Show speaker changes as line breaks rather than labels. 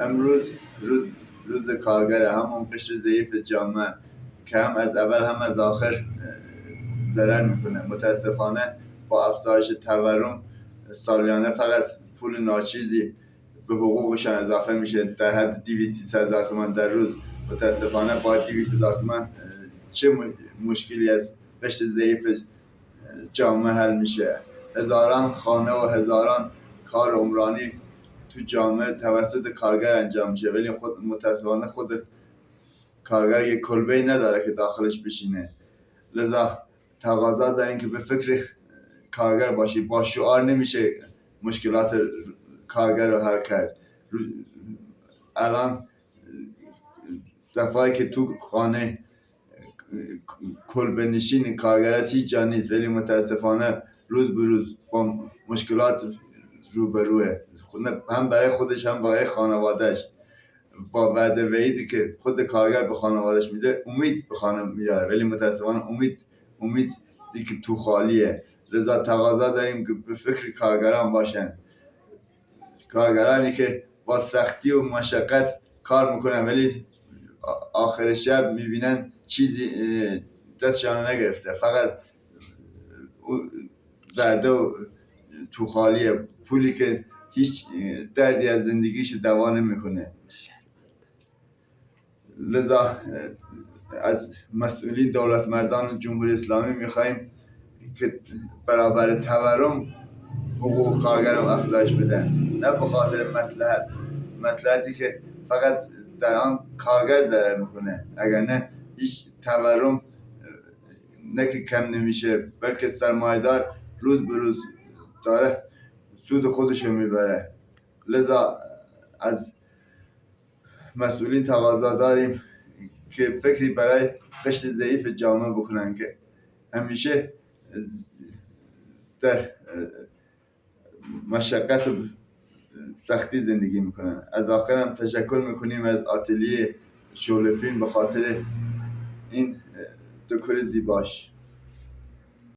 امروز روز کارگر، همون قشر ضعیف جامعه که هم از اول هم از آخر ضرر میکنه. متاسفانه با افزایش تورم سالیانه فقط پول ناچیزی به حقوقشان اضافه میشه در حد 200-300 هزار تومان در روز. متاسفانه با 200 هزار تومان چه مشکلی از قشر ضعیف جامعه حل میشه؟ هزاران خانه و هزاران کار عمرانی تو جامعه توسط کارگر انجام میشه، ولی متاسفانه خود کارگر یک کلبه‌ای نداره که داخلش بشینه. لذا تقاضا داریم که به فکر کارگر باشی. با شعار نمیشه مشکلات کارگر رو حل کرد. الان صفایی که تو خانه کلبه نشین کارگر است هیچ جا نیست، ولی متاسفانه روز به روز با مشکلات روبروه، هم برای خودش هم برای خانوادهش. با وعده وعیدی که خود کارگر به خانوادهش میده امید به خانه میاره، ولی متاسفانه امید که تو خالیه. لذا تقاضا داریم که به فکر کارگران باشن، کارگرانی که با سختی و مشقت کار میکنن ولی آخر شب میبینن چیزی دستشان نگرفته، فقط وعده و تو خالیه، پولی که هیچ دردی از زندگیش دوا نمیکنه. لذا از مسئولین دولت مردان جمهوری اسلامی میخوایم که برابر تورم حقوق کارگر رو افزایش بدن، نه به خاطر مصلحتی که فقط در آن کارگر ضرر میکنه. اگر نه هیچ تورم نه که کم نمیشه، بلکه سرمایه‌دار روز به روز داره سود خودش رو میبره. لذا از مسئولین تقاضا داریم که فکری برای قشر ضعیف جامعه بکنن که همیشه در مشقت و سختی زندگی میکنن. از آخرم تشکر میکنیم از آتلیه شعله فیلم به خاطر این دکور زیباش.